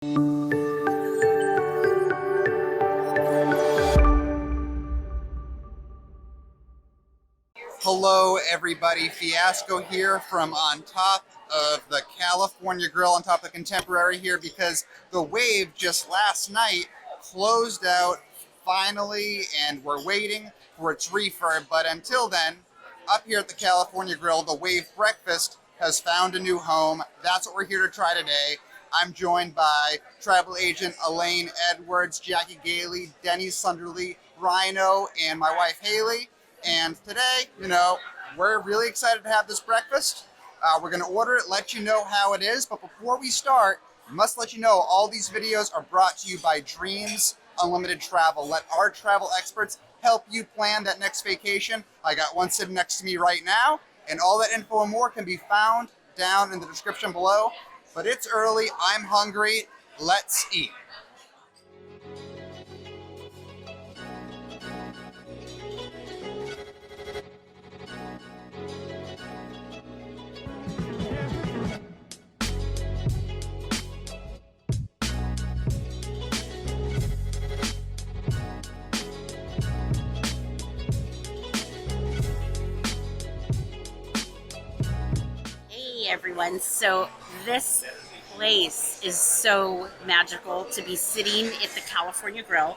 Hello everybody, Fiasco here from on top of the California Grill, on top of the Contemporary here, because the Wave just last night closed out finally, and we're waiting for its refurb. But until then, up here at the California Grill, the Wave Breakfast has found a new home. That's what we're here to try today. I'm joined by travel agent Elaine Edwards, Jackie Gailey, Denny Sunderly, Rhino, and my wife Haley. And today, we're really excited to have this breakfast. We're going to order it, let you know how it is. But before we start, I must let you know all these videos are brought to you by Dreams Unlimited Travel. Let our travel experts help you plan that next vacation. I got one sitting next to me right now, and all that info and more can be found down in the description below. But it's early, I'm hungry, let's eat. Everyone, so this place is so magical to be sitting at the California Grill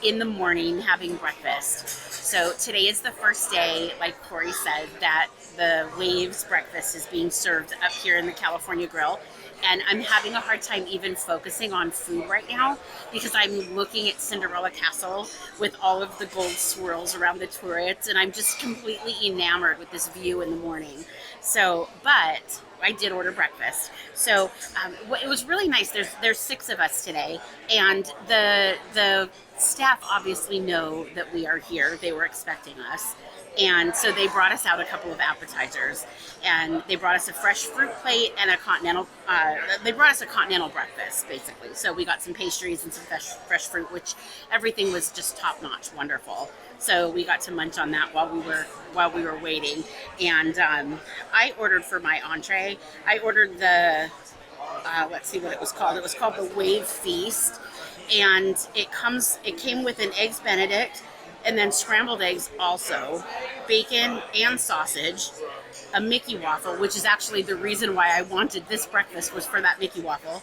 in the morning having breakfast. So today is the first day, like Corey said, that the Waves breakfast is being served up here in the California Grill. And I'm having a hard time even focusing on food right now because I'm looking at Cinderella Castle with all of the gold swirls around the turrets, and I'm just completely enamored with this view in the morning. So, but I did order breakfast. So it was really nice. There's 6 of us today, and the staff obviously know that we are here. They were expecting us. And so they brought us out a couple of appetizers, and they brought us a fresh fruit plate and a continental. They brought us a continental breakfast, basically. So we got some pastries and some fresh fruit, which everything was just top notch, wonderful. So we got to munch on that while we were waiting. And I ordered for my entree. I ordered the let's see what it was called. It was called the Wave Feast, and it came with an eggs Benedict, and then scrambled eggs also, bacon and sausage, a Mickey waffle, which is actually the reason why I wanted this breakfast, was for that Mickey waffle.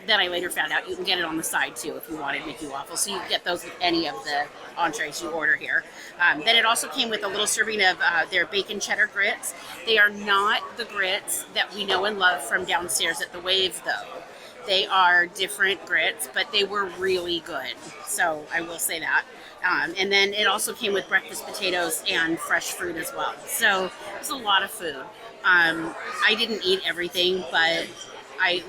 That I later found out you can get it on the side too if you wanted Mickey waffles. So you can get those with any of the entrees you order here. Then it also came with a little serving of their bacon cheddar grits. They are not the grits that we know and love from downstairs at the Wave though. They are different grits, but they were really good. So I will say that. And then it also came with breakfast potatoes and fresh fruit as well. So it was a lot of food. I didn't eat everything, but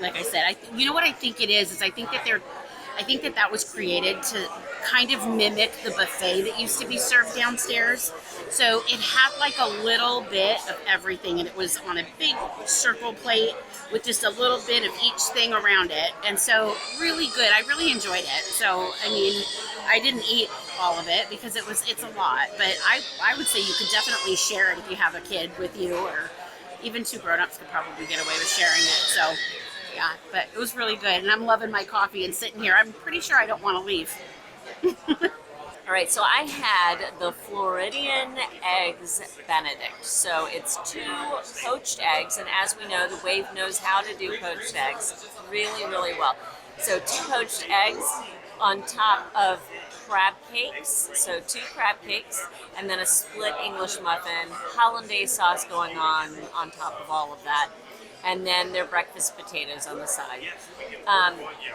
like I said, you know what I think it is I think that that was created to kind of mimic the buffet that used to be served downstairs. So it had like a little bit of everything, and it was on a big circle plate with just a little bit of each thing around it. And so really good. I really enjoyed it. So, I mean, I didn't eat all of it because it's a lot, but I would say you could definitely share it if you have a kid with you, or even 2 grown-ups could probably get away with sharing it. So yeah, but it was really good, and I'm loving my coffee and sitting here. I'm pretty sure I don't want to leave. All right, so I had the Floridian Eggs Benedict. So it's 2 poached eggs, and as we know, the Wave knows how to do poached eggs really, really well. So 2 poached eggs on top of crab cakes, so 2 crab cakes, and then a split English muffin, hollandaise sauce going on top of all of that. And then their breakfast potatoes on the side.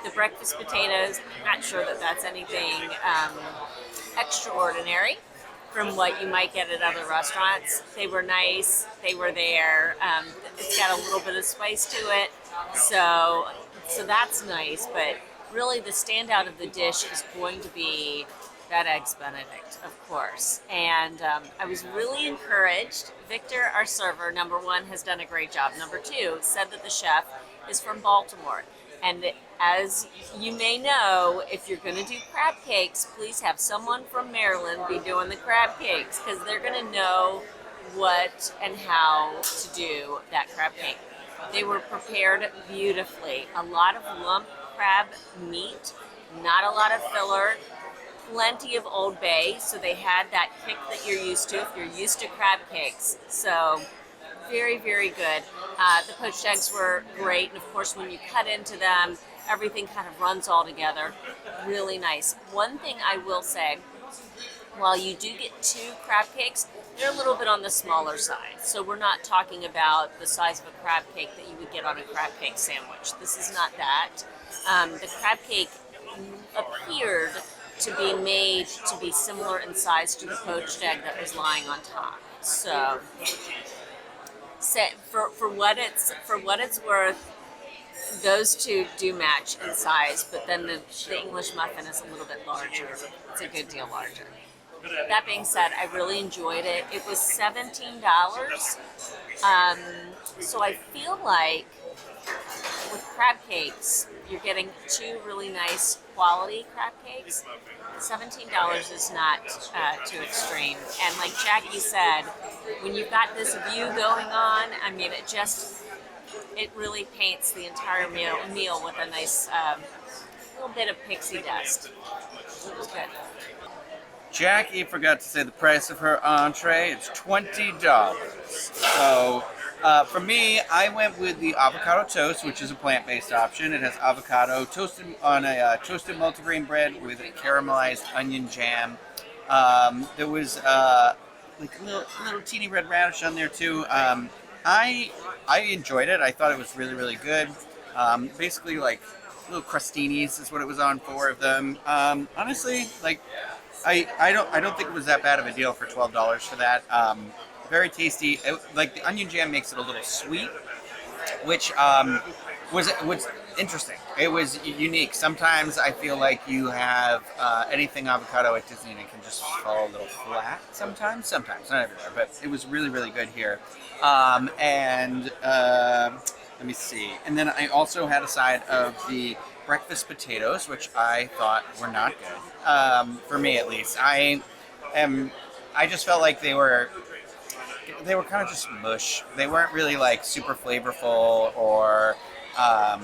The breakfast potatoes, not sure that that's anything extraordinary from what you might get at other restaurants. They were nice, they were there. It's got a little bit of spice to it, so that's nice, but really the standout of the dish is going to be that Eggs Benedict, of course. And I was really encouraged. Victor, our server, number 1, has done a great job. Number 2, said that the chef is from Baltimore. And as you may know, if you're going to do crab cakes, please have someone from Maryland be doing the crab cakes, because they're going to know what and how to do that crab cake. They were prepared beautifully. A lot of lump crab meat, not a lot of filler, plenty of Old Bay, so they had that kick that you're used to if you're used to crab cakes. So very, very good. The poached eggs were great, and of course when you cut into them, everything kind of runs all together. Really nice. One thing I will say, while you do get 2 crab cakes, they're a little bit on the smaller side. So we're not talking about the size of a crab cake that you would get on a crab cake sandwich. This is not that. The crab cake appeared to be made to be similar in size to the poached egg that was lying on top. So, for what it's worth, those two do match in size, but then the English muffin is a little bit larger. It's a good deal larger. That being said, I really enjoyed it. It was $17. So I feel like with crab cakes, you're getting 2 really nice quality crab cakes. $17 is not too extreme. And like Jackie said, when you've got this view going on, I mean, it really paints the entire meal with a nice little bit of pixie dust. It was good. Jackie forgot to say the price of her entree. It's $20. So for me, I went with the avocado toast, which is a plant-based option. It has avocado toasted on a toasted multigrain bread with caramelized onion jam. There was like a little teeny red radish on there too. I enjoyed it. I thought it was really, really good. Basically, like little crostinis is what it was on, 4 of them. Honestly, like. I don't think it was that bad of a deal for $12 for that. Very tasty. Like the onion jam makes it a little sweet, which was interesting. It was unique. Sometimes I feel like you have anything avocado at Disney and it can just fall a little flat. Sometimes, not everywhere, but it was really, really good here. Let me see. And then I also had a side of the breakfast potatoes, which I thought were not good, for me at least. I just felt like they were kind of just mush. They weren't really like super flavorful, or I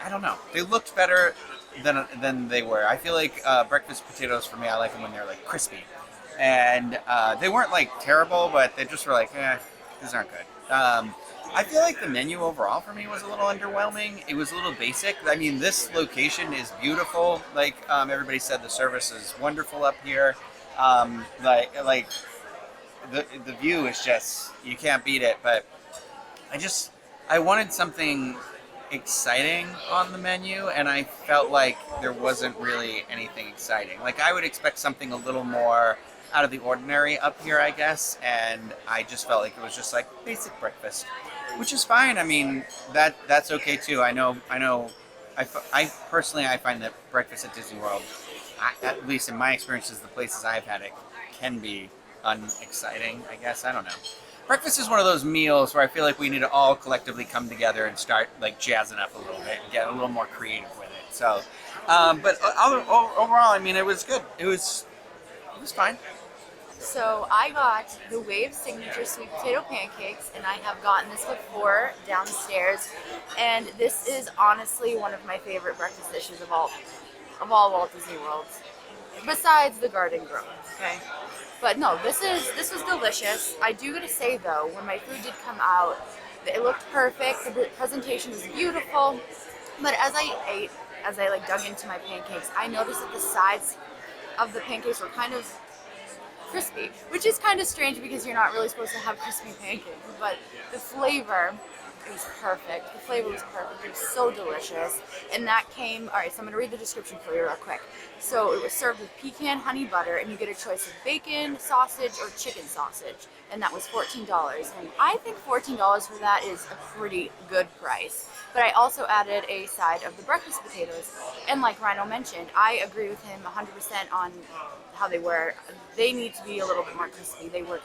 don't know. They looked better than they were. I feel like breakfast potatoes for me, I like them when they're like crispy, and they weren't like terrible, but they just were like, these aren't good. I feel like the menu overall for me was a little underwhelming. It was a little basic. I mean, this location is beautiful. Like everybody said, the service is wonderful up here. Like the view is just, you can't beat it. But I wanted something exciting on the menu, and I felt like there wasn't really anything exciting. Like I would expect something a little more out of the ordinary up here, I guess, and I just felt like it was just like basic breakfast, which is fine. I mean, that's okay too. I know. I personally, I find that breakfast at Disney World, at least in my experiences, the places I've had it, can be unexciting, I guess. I don't know. Breakfast is one of those meals where I feel like we need to all collectively come together and start like jazzing up a little bit and get a little more creative with it. So, but overall, I mean, it was good. It was fine. So I got the Wave Signature Sweet Potato Pancakes, and I have gotten this before downstairs, and this is honestly one of my favorite breakfast dishes of all Walt Disney Worlds, besides the Garden Grove. Okay, but no, this was delicious. I do gotta say though, when my food did come out, it looked perfect. The presentation was beautiful, but as I like dug into my pancakes, I noticed that the sides of the pancakes were kind of crispy, which is kind of strange because you're not really supposed to have crispy pancakes, but the flavor, it was perfect. The flavor was perfect. It was so delicious. And that came, all right, so I'm going to read the description for you real quick. So it was served with pecan honey butter, and you get a choice of bacon, sausage, or chicken sausage. And that was $14. And I think $14 for that is a pretty good price. But I also added a side of the breakfast potatoes. And like Rhino mentioned, I agree with him 100% on how they were. They need to be a little bit more crispy. They weren't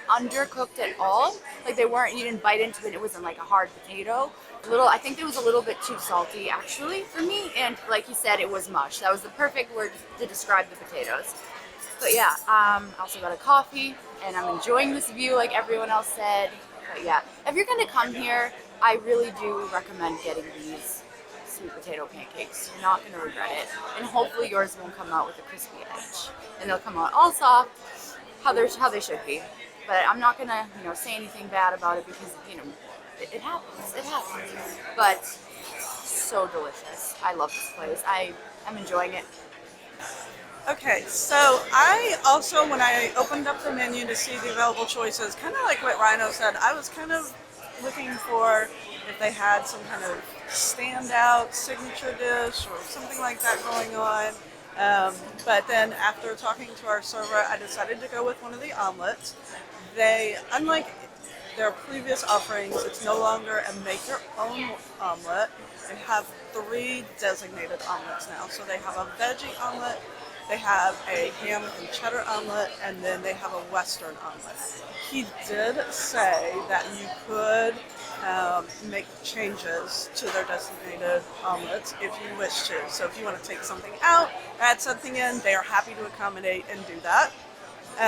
undercooked at all. Like you didn't bite into it. It wasn't like a hard potato. I think it was a little bit too salty actually for me. And like he said, it was mush. That was the perfect word to describe the potatoes. But yeah, I also got a coffee, and I'm enjoying this view like everyone else said. But yeah, if you're gonna come here, I really do recommend getting these. sweet potato pancakes. You're not going to regret it. And hopefully yours won't come out with a crispy edge. And they'll come out all soft, how they should be. But I'm not going to, say anything bad about it because, it happens. It happens. But so delicious. I love this place. I'm enjoying it. Okay, so I also, when I opened up the menu to see the available choices, kind of like what Rhino said, I was kind of looking for if they had some kind of standout signature dish or something like that going on. But then after talking to our server, I decided to go with one of the omelets. They, unlike their previous offerings, it's no longer a make your own omelet. They have 3 designated omelets now. So they have a veggie omelet, they have a ham and cheddar omelet, and then they have a Western omelet. He did say that you could make changes to their designated omelets if you wish to. So if you want to take something out, add something in, they are happy to accommodate and do that.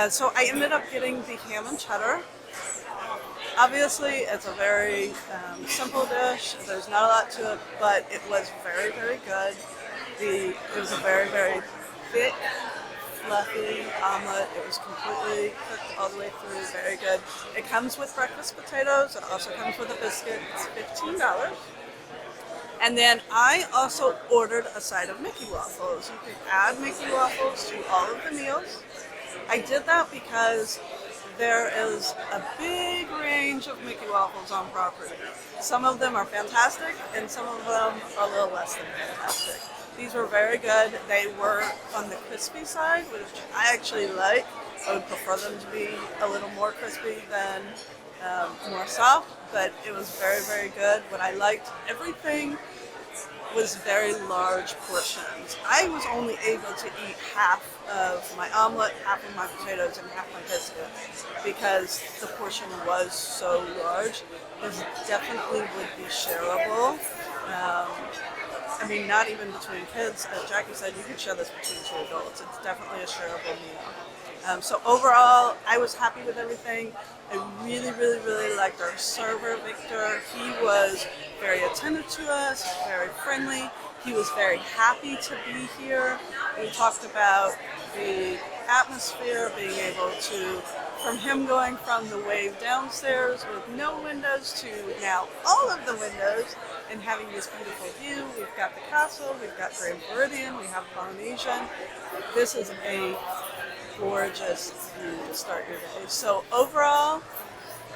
So I ended up getting the ham and cheddar. Obviously, it's a very simple dish. There's not a lot to it, but it was very, very good. It was a very, very thick, fluffy omelet. It was completely cooked all the way through. Very good. It comes with breakfast potatoes. It also comes with a biscuit. It's $15. And then I also ordered a side of Mickey waffles. You can add Mickey waffles to all of the meals. I did that because there is a big range of Mickey waffles on property. Some of them are fantastic, and some of them are a little less than fantastic. These were very good. They were on the crispy side, which I actually like. I would prefer them to be a little more crispy than more soft, but it was very, very good. What I liked, everything was very large portions. I was only able to eat half of my omelet, half of my potatoes, and half my biscuit because the portion was so large. This definitely would be shareable. I mean, not even between kids. As Jackie said, you could share this between 2 adults. It's definitely a shareable meal. So overall, I was happy with everything. I really, really, really liked our server, Victor. He was very attentive to us, very friendly. He was very happy to be here. We talked about the atmosphere, being able to, from him going from the wave downstairs with no windows to now all of the windows and having this beautiful view. We've got the castle, we've got Grand Floridian, we have Polynesian. This is a gorgeous view to start your day. So overall,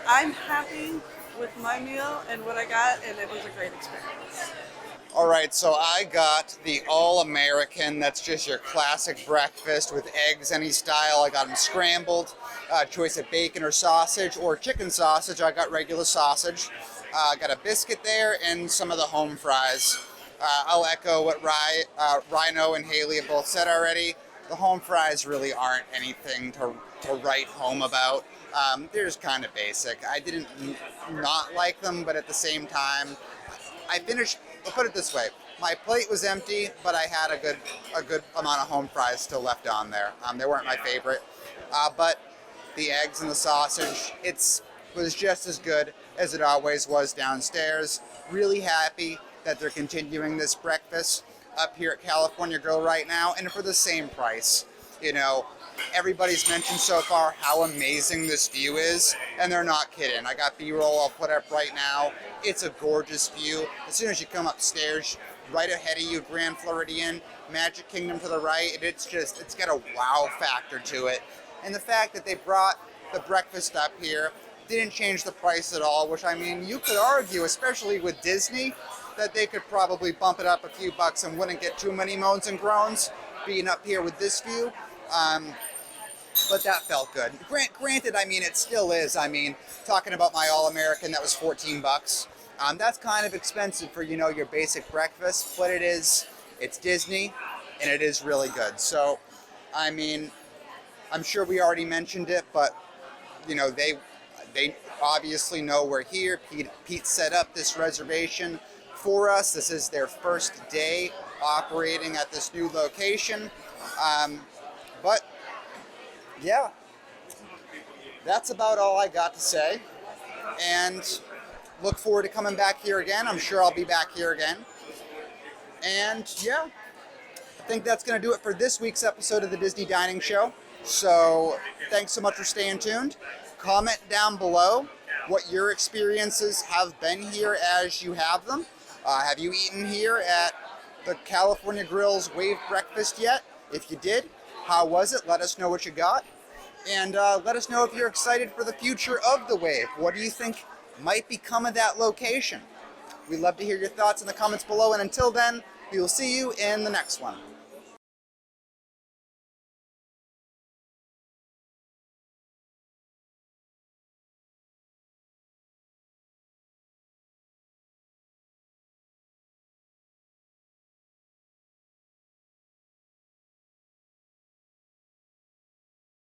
I'm happy with my meal and what I got, and it was a great experience. All right, so I got the All-American. That's just your classic breakfast with eggs any style. I got them scrambled, choice of bacon or sausage or chicken sausage. I got regular sausage. Got a biscuit there and some of the home fries. I'll echo what Rhino and Haley have both said already. The home fries really aren't anything to write home about. They're just kind of basic. I didn't not like them, but at the same time, I'll put it this way. My plate was empty, but I had a good amount of home fries still left on there. They weren't my favorite, but the eggs and the sausage, was just as good as it always was downstairs. Really happy that they're continuing this breakfast up here at California Grill right now, and for the same price. Everybody's mentioned so far how amazing this view is, and they're not kidding. I got B-roll I'll put up right now. It's a gorgeous view. As soon as you come upstairs, right ahead of you, Grand Floridian, Magic Kingdom to the right, it's got a wow factor to it. And the fact that they brought the breakfast up here didn't change the price at all, which, I mean, you could argue, especially with Disney, that they could probably bump it up a few bucks and wouldn't get too many moans and groans being up here with this view. But that felt good. Granted, I mean, it still is. I mean, talking about my All-American, that was 14 bucks. That's kind of expensive for, your basic breakfast, but it's Disney, and it is really good. So, I mean, I'm sure we already mentioned it, but, they obviously know we're here. Pete set up this reservation for us. This is their first day operating at this new location. But yeah, that's about all I got to say. And look forward to coming back here again. I'm sure I'll be back here again. And yeah, I think that's going to do it for this week's episode of the Disney Dining Show. So thanks so much for staying tuned. Comment down below what your experiences have been here as you have them. Have you eaten here at the California Grill's Wave Breakfast yet? If you did, how was it? Let us know what you got. And let us know if you're excited for the future of the Wave. What do you think might become of that location? We'd love to hear your thoughts in the comments below. And until then, we will see you in the next one.